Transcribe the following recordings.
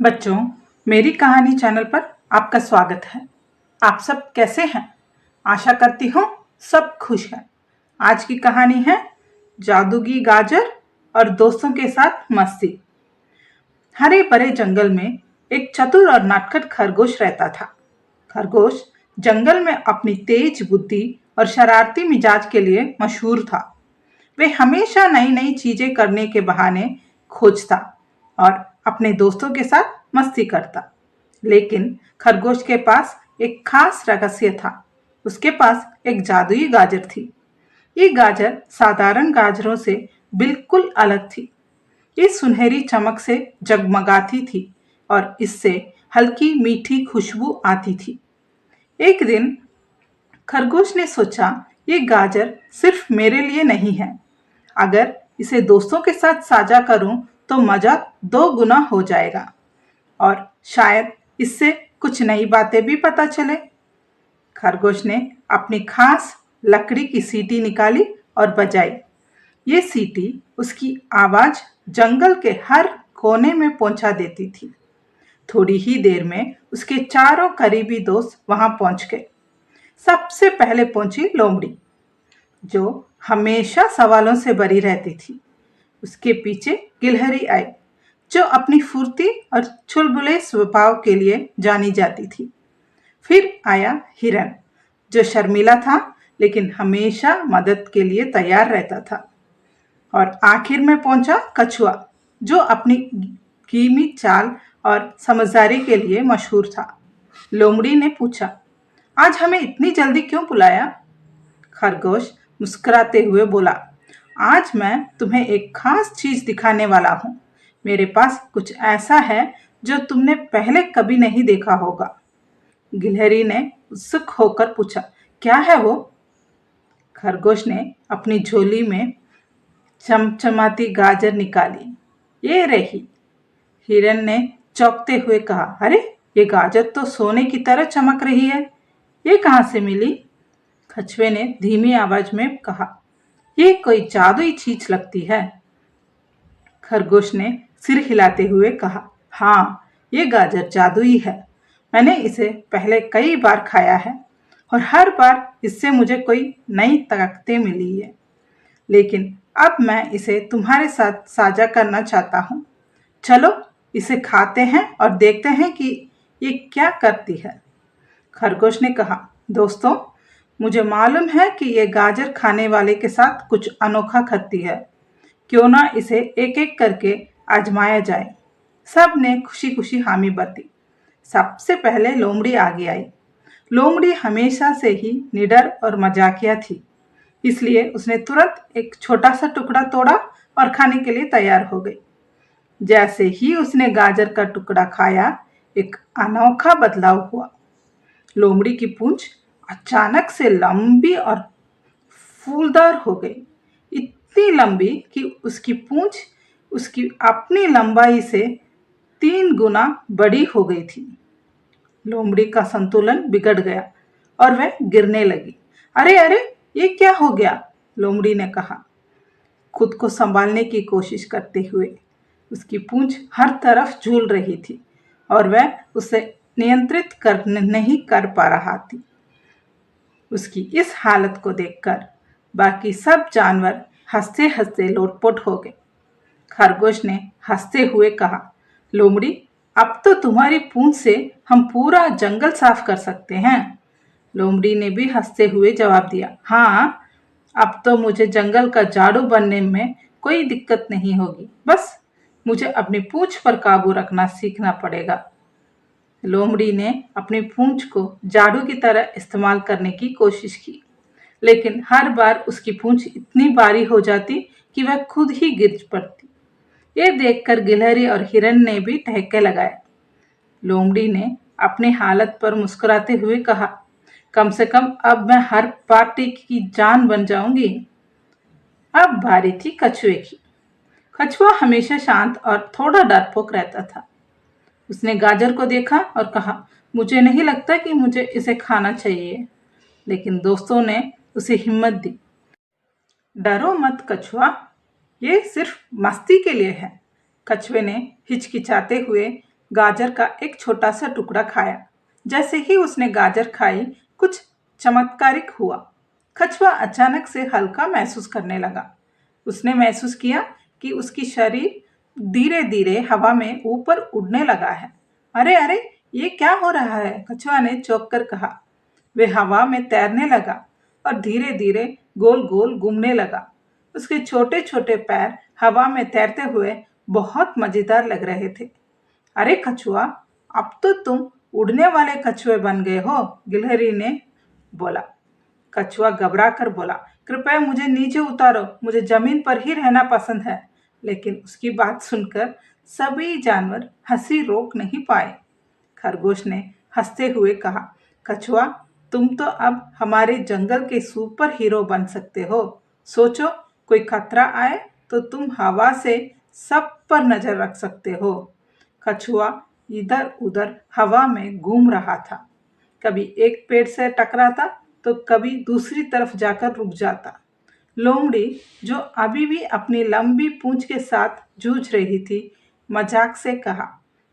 बच्चों, मेरी कहानी चैनल पर आपका स्वागत है। आप सब कैसे हैं? आशा करती हूँ सब खुश हैं। आज की कहानी है जादूगी गाजर और दोस्तों के साथ मस्ती। हरे भरे जंगल में एक चतुर और नटखट खरगोश रहता था। खरगोश जंगल में अपनी तेज बुद्धि और शरारती मिजाज के लिए मशहूर था। वे हमेशा नई नई चीजें करने के बहाने खोजता और अपने दोस्तों के साथ मस्ती करता। लेकिन खरगोश के पास एक खास रहस्य था। उसके पास एक जादुई गाजर थी। ये गाजर साधारण गाजरों से बिल्कुल अलग थी। ये सुनहरी चमक से जगमगाती थी और इससे हल्की मीठी खुशबू आती थी। एक दिन खरगोश ने सोचा, ये गाजर सिर्फ मेरे लिए नहीं है। अगर इसे दोस्तों के साथ साझा करूं तो मजा 2 गुना हो जाएगा और शायद इससे कुछ नई बातें भी पता चले। खरगोश ने अपनी खास लकड़ी की सीटी निकाली और बजाई। ये सीटी उसकी आवाज जंगल के हर कोने में पहुंचा देती थी। थोड़ी ही देर में उसके चारों करीबी दोस्त वहां पहुंच गए। सबसे पहले पहुंची लोमड़ी, जो हमेशा सवालों से भरी रहती थी। उसके पीछे गिलहरी आई, जो अपनी फुर्ती और चुलबुले स्वभाव के लिए जानी जाती थी। फिर आया हिरन, जो शर्मीला था लेकिन हमेशा मदद के लिए तैयार रहता था। और आखिर में पहुंचा कछुआ, जो अपनी धीमी चाल और समझदारी के लिए मशहूर था। लोमड़ी ने पूछा, आज हमें इतनी जल्दी क्यों बुलाया? खरगोश मुस्कुराते हुए बोला, आज मैं तुम्हें एक खास चीज दिखाने वाला हूँ। मेरे पास कुछ ऐसा है जो तुमने पहले कभी नहीं देखा होगा। गिलहरी ने उत्सुक होकर पूछा, क्या है वो? खरगोश ने अपनी झोली में चमचमाती गाजर निकाली। ये रही। हिरन ने चौंकते हुए कहा, अरे ये गाजर तो सोने की तरह चमक रही है। ये कहाँ से मिली? कछुए ने धीमी आवाज में कहा, ये कोई जादुई चीज लगती है। खरगोश ने सिर हिलाते हुए कहा, हाँ, ये गाजर जादुई है। मैंने इसे पहले कई बार खाया है और हर बार इससे मुझे कोई नई ताकतें मिली है। लेकिन अब मैं इसे तुम्हारे साथ साझा करना चाहता हूँ। चलो इसे खाते हैं और देखते हैं कि ये क्या करती है। खरगोश ने कहा, दोस्तों, मुझे मालूम है कि ये गाजर खाने वाले के साथ कुछ अनोखा करती है। क्यों ना इसे एक एक करके आजमाया जाए। सब ने खुशी खुशी हामी भरी। सबसे पहले लोमड़ी आगे आई। लोमड़ी हमेशा से ही निडर और मजाकिया थी, इसलिए उसने तुरंत एक छोटा सा टुकड़ा तोड़ा और खाने के लिए तैयार हो गई। जैसे ही उसने गाजर का टुकड़ा खाया, एक अनोखा बदलाव हुआ। लोमड़ी की पूंछ अचानक से लंबी और फूलदार हो गई। इतनी लंबी कि उसकी पूंछ उसकी अपनी लंबाई से 3 गुना बड़ी हो गई थी। लोमड़ी का संतुलन बिगड़ गया और वह गिरने लगी। अरे अरे, ये क्या हो गया? लोमड़ी ने कहा, खुद को संभालने की कोशिश करते हुए। उसकी पूंछ हर तरफ झूल रही थी और वह उसे नियंत्रित नहीं कर पा रहा थी। उसकी इस हालत को देखकर बाकी सब जानवर हंसते हंसते लोटपोट हो गए। खरगोश ने हंसते हुए कहा, लोमड़ी, अब तो तुम्हारी पूंछ से हम पूरा जंगल साफ कर सकते हैं। लोमड़ी ने भी हंसते हुए जवाब दिया, हाँ, अब तो मुझे जंगल का झाड़ू बनने में कोई दिक्कत नहीं होगी। बस मुझे अपनी पूंछ पर काबू रखना सीखना पड़ेगा। लोमड़ी ने अपनी पूंछ को झाड़ू की तरह इस्तेमाल करने की कोशिश की, लेकिन हर बार उसकी पूंछ इतनी भारी हो जाती कि वह खुद ही गिर पड़ती। ये देखकर गिलहरी और हिरन ने भी ठहाके लगाए। लोमड़ी ने अपनी हालत पर मुस्कुराते हुए कहा, कम से कम अब मैं हर पार्टी की जान बन जाऊंगी। अब बारी थी कछुए की। कछुआ हमेशा शांत और थोड़ा डरपोक रहता था। उसने गाजर को देखा और कहा, मुझे नहीं लगता कि मुझे इसे खाना चाहिए। लेकिन दोस्तों ने उसे हिम्मत दी। डरो मत कछुआ, ये सिर्फ मस्ती के लिए है। कछुए ने हिचकिचाते हुए गाजर का एक छोटा सा टुकड़ा खाया। जैसे ही उसने गाजर खाई, कुछ चमत्कारिक हुआ। कछुआ अचानक से हल्का महसूस करने लगा। उसने महसूस किया कि उसकी शरीर धीरे धीरे हवा में ऊपर उड़ने लगा है। अरे अरे, ये क्या हो रहा है? कछुआ ने चौंक कर कहा। वे हवा में तैरने लगा और धीरे धीरे गोल गोल घूमने लगा। उसके छोटे छोटे पैर हवा में तैरते हुए बहुत मजेदार लग रहे थे। अरे कछुआ, अब तो तुम उड़ने वाले कछुए बन गए हो, गिलहरी ने बोला। कछुआ घबरा कर बोला, कृपया मुझे नीचे उतारो, मुझे जमीन पर ही रहना पसंद है। लेकिन उसकी बात सुनकर सभी जानवर हंसी रोक नहीं पाए। खरगोश ने हंसते हुए कहा, कछुआ, तुम तो अब हमारे जंगल के सुपर हीरो बन सकते हो। सोचो, कोई खतरा आए तो तुम हवा से सब पर नजर रख सकते हो। कछुआ इधर उधर हवा में घूम रहा था। कभी एक पेड़ से टकराता तो कभी दूसरी तरफ जाकर रुक जाता। लोमड़ी, जो अभी भी अपनी लंबी पूंछ के साथ जूझ रही थी, मजाक से कहा,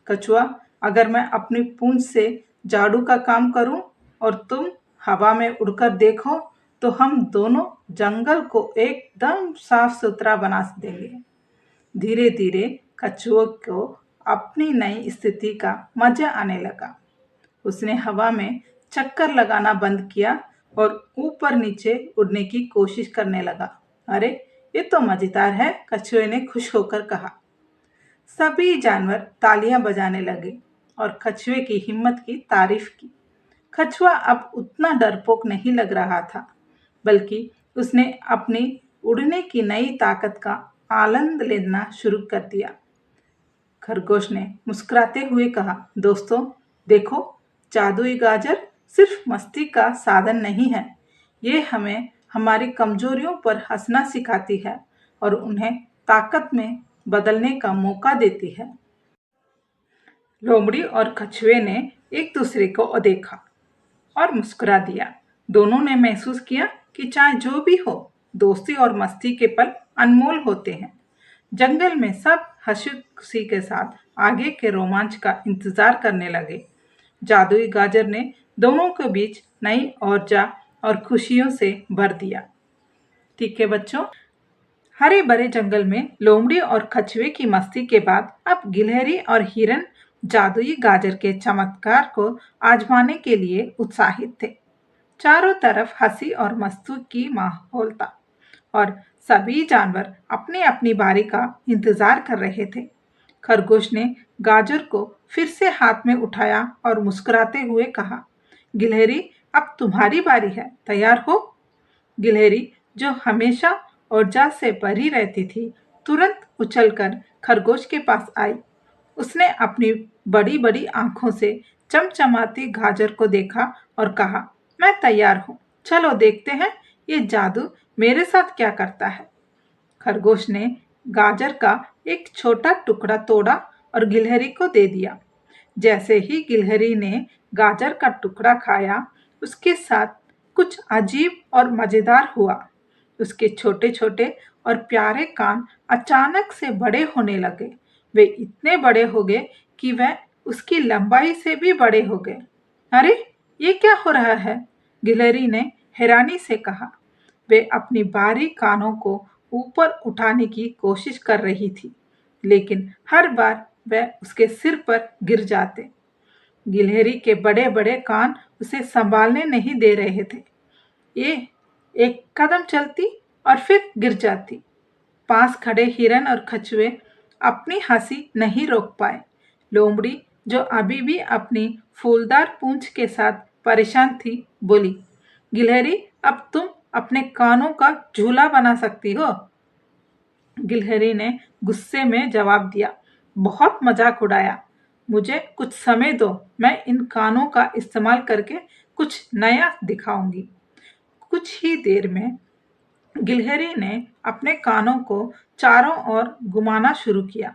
कछुआ, अगर मैं अपनी पूंछ से झाड़ू का काम करूं और तुम हवा में उड़कर देखो तो हम दोनों जंगल को एकदम साफ सुथरा बना देंगे। धीरे धीरे कछुओं को अपनी नई स्थिति का मजा आने लगा। उसने हवा में चक्कर लगाना बंद किया और ऊपर नीचे उड़ने की कोशिश करने लगा। अरे, ये तो मजेदार है, कछुए ने खुश होकर कहा। सभी जानवर तालियां बजाने लगे और कछुए की हिम्मत की तारीफ की। कछुआ अब उतना डरपोक नहीं लग रहा था, बल्कि उसने अपनी उड़ने की नई ताकत का आनंद लेना शुरू कर दिया। खरगोश ने मुस्कुराते हुए कहा, दोस्तों, देखो, जादुई गाजर सिर्फ मस्ती का साधन नहीं है। ये हमें हमारी कमजोरियों पर हंसना सिखाती है और उन्हें ताकत में बदलने का मौका देती है। लोमड़ी और कछुए ने एक दूसरे को देखा और मुस्कुरा दिया। दोनों ने महसूस किया कि चाहे जो भी हो, दोस्ती और मस्ती के पल अनमोल होते हैं। जंगल में सब हंसी खुशी के साथ आगे के रोमांच का इंतजार करने लगे। जादुई गाजर ने दोनों के बीच नई ऊर्जा और खुशियों से भर दिया। ठीक है बच्चों, हरे भरे जंगल में लोमड़ी और कछुए की मस्ती के बाद अब गिलहरी और हिरन जादुई गाजर के चमत्कार को आजमाने के लिए उत्साहित थे। चारों तरफ हंसी और मस्ती की माहौल था और सभी जानवर अपनी अपनी बारी का इंतजार कर रहे थे। खरगोश ने गाजर को फिर से हाथ में उठाया और मुस्कुराते हुए कहा, गिलहरी, अब तुम्हारी बारी है, तैयार हो? गिलहरी, जो हमेशा ऊर्जा से भरी रहती थी, तुरंत उछलकर खरगोश के पास आई। उसने अपनी बड़ी बड़ी आंखों से चमचमाती गाजर को देखा और कहा, मैं तैयार हूँ, चलो देखते हैं ये जादू मेरे साथ क्या करता है। खरगोश ने गाजर का एक छोटा टुकड़ा तोड़ा और गिलहरी को दे दिया। जैसे ही गिलहरी ने गाजर का टुकड़ा खाया, उसके साथ कुछ अजीब और मजेदार हुआ। उसके छोटे छोटे और प्यारे कान अचानक से बड़े होने लगे। वे इतने बड़े हो गए कि वह उसकी लंबाई से भी बड़े हो गए। अरे, ये क्या हो रहा है? गिलहरी ने हैरानी से कहा। वे अपनी बारीक कानों को ऊपर उठाने की कोशिश कर रही थी, लेकिन हर बार वह उसके सिर पर गिर जाते। गिलहरी के बड़े बड़े कान उसे संभालने नहीं दे रहे थे। ये एक कदम चलती और फिर गिर जाती। पास खड़े हिरन और कछुए अपनी हंसी नहीं रोक पाए। लोमड़ी, जो अभी भी अपनी फूलदार पूंछ के साथ परेशान थी, बोली, गिलहरी, अब तुम अपने कानों का झूला बना सकती हो। गिलहरी ने गुस्से में जवाब दिया, बहुत मजाक उड़ाया, मुझे कुछ समय दो, मैं इन कानों का इस्तेमाल करके कुछ नया दिखाऊंगी। कुछ ही देर में गिलहरी ने अपने कानों को चारों ओर घुमाना शुरू किया।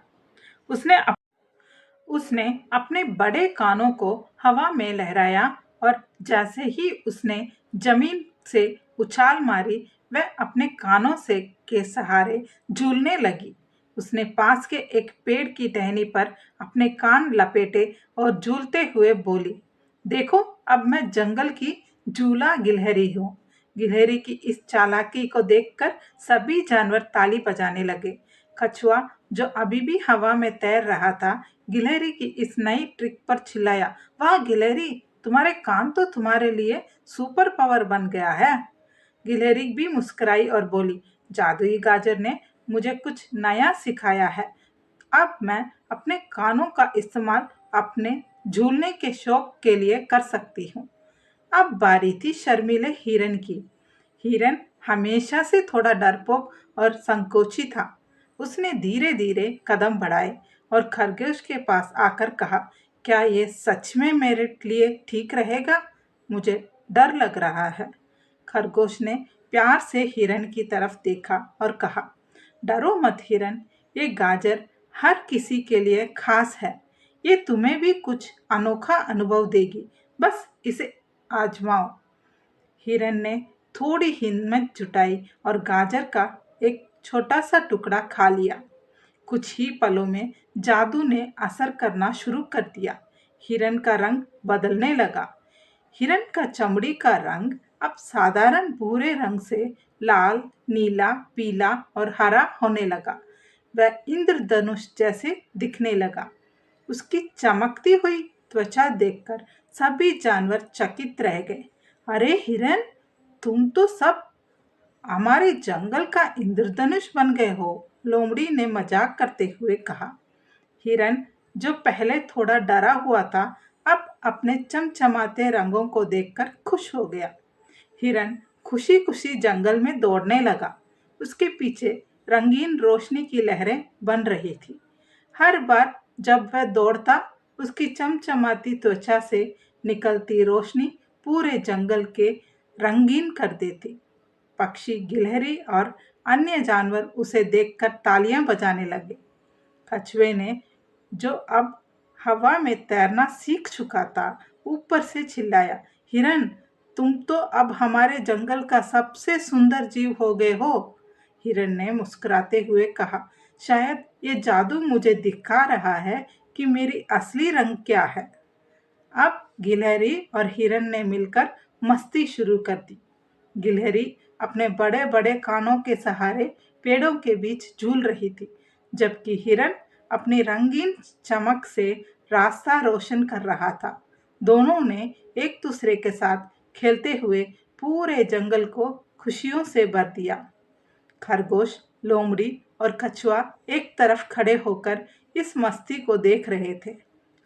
उसने अपने बड़े कानों को हवा में लहराया और जैसे ही उसने जमीन से उछाल मारी, वह अपने कानों से के सहारे झूलने लगी। उसने पास के एक पेड़ की टहनी पर अपने कान लपेटे और झूलते हुए बोली, देखो अब मैं जंगल की झूला गिलहरी हूँ। गिलहरी की इस चालाकी को देखकर सभी जानवर ताली बजाने लगे। कछुआ जो अभी भी हवा में तैर रहा था, गिलहरी की इस नई ट्रिक पर चिल्लाया, वाह गिलहरी, तुम्हारे कान तो तुम्हारे लिए सुपर पावर बन गया है। गिलहरी भी मुस्कुराई और बोली, जादुई गाजर ने मुझे कुछ नया सिखाया है। अब मैं अपने कानों का इस्तेमाल अपने झूलने के शौक के लिए कर सकती हूँ। अब बारी थी शर्मीले हिरन की। हिरन हमेशा से थोड़ा डरपोक और संकोची था। उसने धीरे धीरे कदम बढ़ाए और खरगोश के पास आकर कहा, क्या ये सच में मेरे लिए ठीक रहेगा? मुझे डर लग रहा है। खरगोश ने प्यार से हिरन की तरफ देखा और कहा, डरो मत हिरन, ये गाजर हर किसी के लिए खास है। ये तुम्हें भी कुछ अनोखा अनुभव देगी, बस इसे आजमाओ। हिरन ने थोड़ी हिम्मत जुटाई और गाजर का एक छोटा सा टुकड़ा खा लिया। कुछ ही पलों में जादू ने असर करना शुरू कर दिया। हिरन का रंग बदलने लगा। हिरन का चमड़ी का रंग अब साधारण भूरे रंग से लाल, नीला, पीला और हरा होने लगा। वह इंद्रधनुष जैसे दिखने लगा। उसकी चमकती हुई त्वचा देखकर सभी जानवर चकित रह गए। अरे हिरन, तुम तो सब हमारे जंगल का इंद्रधनुष बन गए हो, लोमड़ी ने मजाक करते हुए कहा। हिरन जो पहले थोड़ा डरा हुआ था, अब अपने चमचमाते रंगों को देखकर खुश हो गया। हिरन खुशी खुशी जंगल में दौड़ने लगा। उसके पीछे रंगीन रोशनी की लहरें बन रही थी। हर बार जब वह दौड़ता, उसकी चमचमाती त्वचा से निकलती रोशनी पूरे जंगल के रंगीन कर देती। पक्षी, गिलहरी और अन्य जानवर उसे देखकर तालियां बजाने लगे। कछुए ने, जो अब हवा में तैरना सीख चुका था, ऊपर से चिल्लाया, हिरन, तुम तो अब हमारे जंगल का सबसे सुंदर जीव हो गए हो। हिरन ने मुस्कुराते हुए कहा, शायद ये जादू मुझे दिखा रहा है कि मेरी असली रंग क्या है। अब गिलहरी और हिरन ने मिलकर मस्ती शुरू कर दी। गिलहरी अपने बड़े बड़े कानों के सहारे पेड़ों के बीच झूल रही थी, जबकि हिरन अपनी रंगीन चमक से रास्ता रोशन कर रहा था। दोनों ने एक दूसरे के साथ खेलते हुए पूरे जंगल को खुशियों से भर दिया। खरगोश, लोमड़ी और कछुआ एक तरफ खड़े होकर इस मस्ती को देख रहे थे।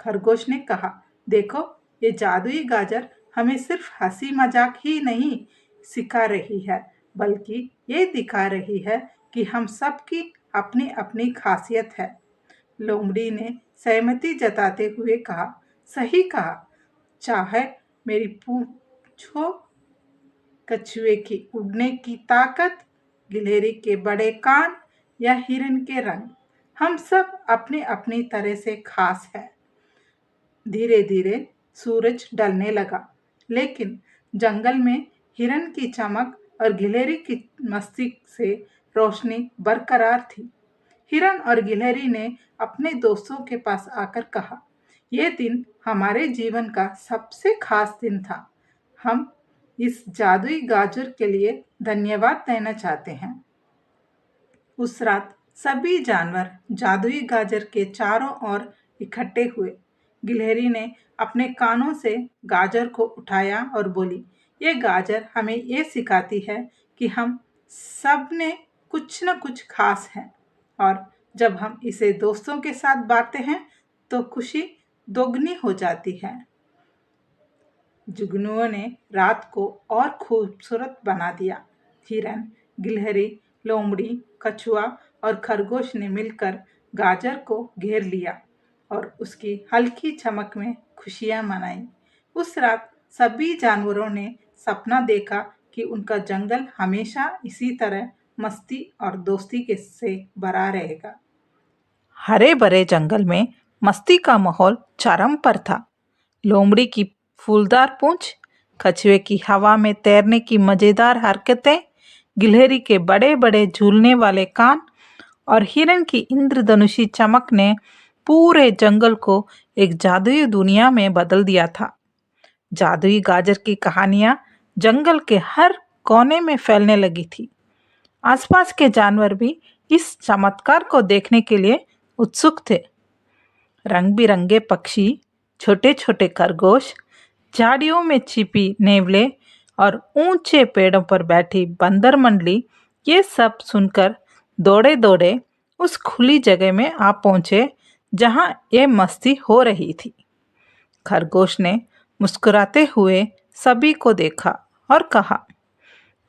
खरगोश ने कहा, देखो, ये जादुई गाजर हमें सिर्फ हंसी मजाक ही नहीं सिखा रही है, बल्कि ये दिखा रही है कि हम सबकी अपनी अपनी खासियत है। लोमड़ी ने सहमति जताते हुए कहा, सही कहा, चाहे मेरी पूंछो, कछुए की उड़ने की ताकत, गिलहरी के बड़े कान या हिरन के रंग, हम सब अपनी अपनी तरह से खास है। धीरे धीरे सूरज ढलने लगा, लेकिन जंगल में हिरन की चमक और गिलहरी की मस्ती से रोशनी बरकरार थी। हिरन और गिलहरी ने अपने दोस्तों के पास आकर कहा, यह दिन हमारे जीवन का सबसे खास दिन था। हम इस जादुई गाजर के लिए धन्यवाद देना चाहते हैं। उस रात सभी जानवर जादुई गाजर के चारों ओर इकट्ठे हुए। गिलहरी ने अपने कानों से गाजर को उठाया और बोली, ये गाजर हमें ये सिखाती है कि हम सब ने कुछ न कुछ खास है, और जब हम इसे दोस्तों के साथ बांटते हैं तो खुशी दोगुनी हो जाती है। जुगनुओं ने रात को और खूबसूरत बना दिया। हिरन, गिलहरी, लोमड़ी, कछुआ और खरगोश ने मिलकर गाजर को घेर लिया और उसकी हल्की चमक में खुशियां मनाई। उस रात सभी जानवरों ने सपना देखा कि उनका जंगल हमेशा इसी तरह मस्ती और दोस्ती के से भरा रहेगा। हरे भरे जंगल में मस्ती का माहौल चरम पर था। लोमड़ी की फूलदार पूंछ, कछुए की हवा में तैरने की मजेदार हरकतें, गिलहरी के बड़े बड़े झूलने वाले कान और हिरन की इंद्रधनुषी चमक ने पूरे जंगल को एक जादुई दुनिया में बदल दिया था। जादुई गाजर की कहानियां जंगल के हर कोने में फैलने लगी थी। आसपास के जानवर भी इस चमत्कार को देखने के लिए उत्सुक थे। रंग बिरंगे पक्षी, छोटे छोटे खरगोश, झाड़ियों में छिपी नेवले और ऊंचे पेड़ों पर बैठी बंदर मंडली ये सब सुनकर दौड़े दौड़े उस खुली जगह में आ पहुंचे जहां ये मस्ती हो रही थी। खरगोश ने मुस्कुराते हुए सभी को देखा और कहा,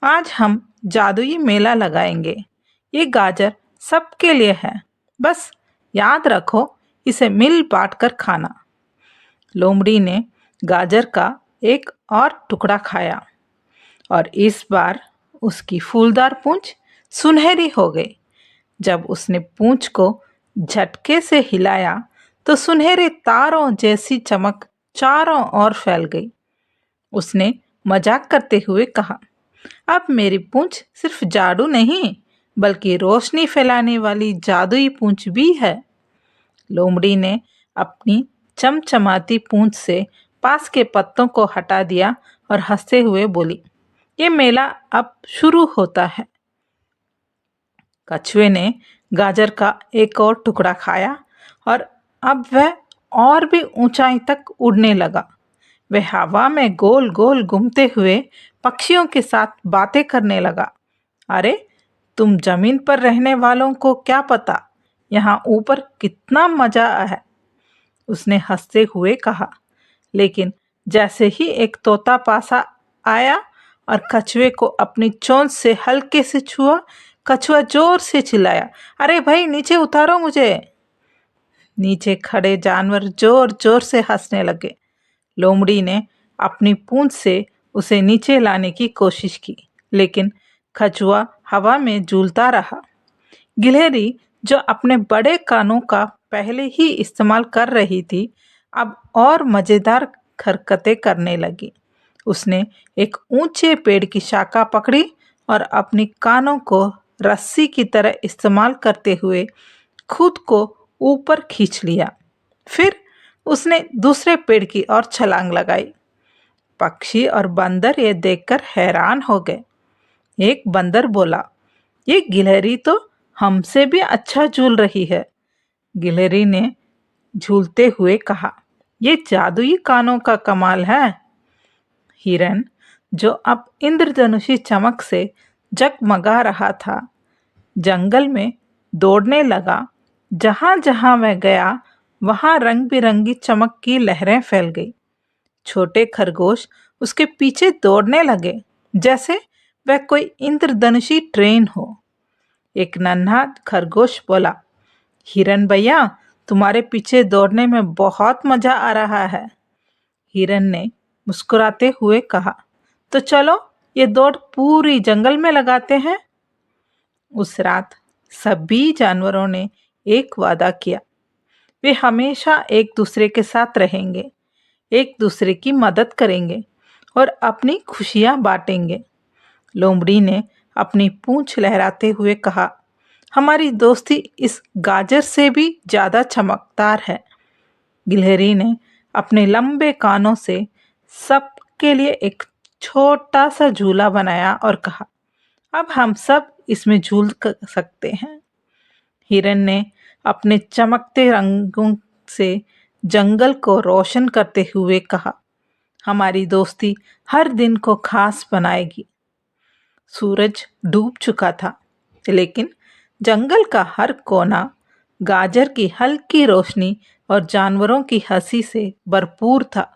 आज हम जादुई मेला लगाएंगे। ये गाजर सबके लिए है, बस याद रखो इसे मिल बांट कर खाना। लोमड़ी ने गाजर का एक और टुकड़ा खाया और इस बार उसकी फूलदार पूंछ सुनहरी हो गई। जब उसने पूंछ को झटके से हिलाया तो सुनहरे तारों जैसी चमक चारों ओर फैल गई। उसने मजाक करते हुए कहा, अब मेरी पूंछ सिर्फ जादू नहीं बल्कि रोशनी फैलाने वाली जादुई पूंछ भी है। लोमड़ी ने अपनी चमचमाती पूंछ से पास के पत्तों को हटा दिया और हंसते हुए बोली, ये मेला अब शुरू होता है। कछुए ने गाजर का एक और टुकड़ा खाया और अब वह और भी ऊंचाई तक उड़ने लगा। वह हवा में गोल गोल घूमते हुए पक्षियों के साथ बातें करने लगा। अरे, तुम जमीन पर रहने वालों को क्या पता, यहाँ ऊपर कितना मजा है, उसने हंसते हुए कहा। लेकिन जैसे ही एक तोता पास आया और कछुए को अपनी चोंच से हल्के से छुआ, कछुआ जोर से चिल्लाया, अरे भाई, नीचे उतारो मुझे। नीचे खड़े जानवर जोर जोर से हंसने लगे। लोमड़ी ने अपनी पूंछ से उसे नीचे लाने की कोशिश की, लेकिन कछुआ हवा में झूलता रहा। गिलहरी, जो अपने बड़े कानों का पहले ही इस्तेमाल कर रही थी, अब और मजेदार हरकतें करने लगी। उसने एक ऊंचे पेड़ की शाखा पकड़ी और अपनी कानों को रस्सी की तरह इस्तेमाल करते हुए खुद को ऊपर खींच लिया। फिर उसने दूसरे पेड़ की ओर छलांग लगाई। पक्षी और बंदर ये देखकर हैरान हो गए। एक बंदर बोला, ये गिलहरी तो हमसे भी अच्छा झूल रही है। गिलहरी ने झूलते हुए कहा, ये जादुई कानों का कमाल है। हिरन, जो अब इंद्रधनुषी चमक से जगमगा रहा था, जंगल में दौड़ने लगा। जहां जहां वह गया वहां रंग बिरंगी चमक की लहरें फैल गई। छोटे खरगोश उसके पीछे दौड़ने लगे जैसे वह कोई इंद्रधनुषी ट्रेन हो। एक नन्हा खरगोश बोला, हिरन भैया, तुम्हारे पीछे दौड़ने में बहुत मजा आ रहा है। हिरन ने मुस्कुराते हुए कहा, तो चलो ये दौड़ पूरी जंगल में लगाते हैं। उस रात सभी जानवरों ने एक वादा किया, वे हमेशा एक दूसरे के साथ रहेंगे, एक दूसरे की मदद करेंगे और अपनी खुशियां बांटेंगे। लोमड़ी ने अपनी पूंछ लहराते हुए कहा, हमारी दोस्ती इस गाजर से भी ज्यादा चमकदार है। गिलहरी ने अपने लंबे कानों से सबके लिए एक छोटा सा झूला बनाया और कहा, अब हम सब इसमें झूल सकते हैं। हिरन ने अपने चमकते रंगों से जंगल को रोशन करते हुए कहा, हमारी दोस्ती हर दिन को खास बनाएगी। सूरज डूब चुका था, लेकिन जंगल का हर कोना गाजर की हल्की रोशनी और जानवरों की हंसी से भरपूर था।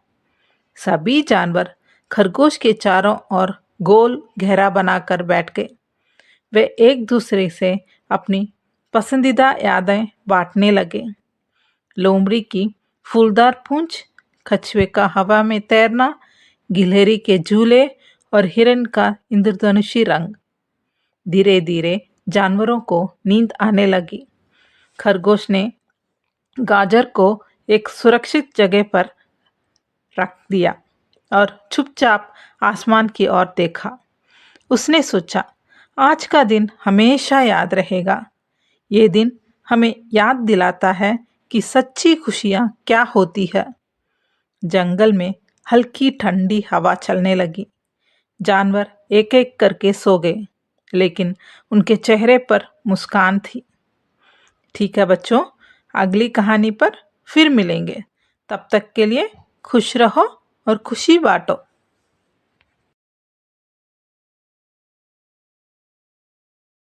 सभी जानवर खरगोश के चारों ओर गोल घेरा बनाकर बैठ गए। वे एक दूसरे से अपनी पसंदीदा यादें बांटने लगे। लोमड़ी की फूलदार पूंछ, कछुए का हवा में तैरना, गिलहरी के झूले और हिरन का इंद्रधनुषी रंग। धीरे धीरे जानवरों को नींद आने लगी। खरगोश ने गाजर को एक सुरक्षित जगह पर रख दिया और चुपचाप आसमान की ओर देखा। उसने सोचा, आज का दिन हमेशा याद रहेगा। ये दिन हमें याद दिलाता है कि सच्ची खुशियाँ क्या होती है। जंगल में हल्की ठंडी हवा चलने लगी। जानवर एक एक करके सो गए, लेकिन उनके चेहरे पर मुस्कान थी। ठीक है बच्चों, अगली कहानी पर फिर मिलेंगे। तब तक के लिए खुश रहो और खुशी बांटो।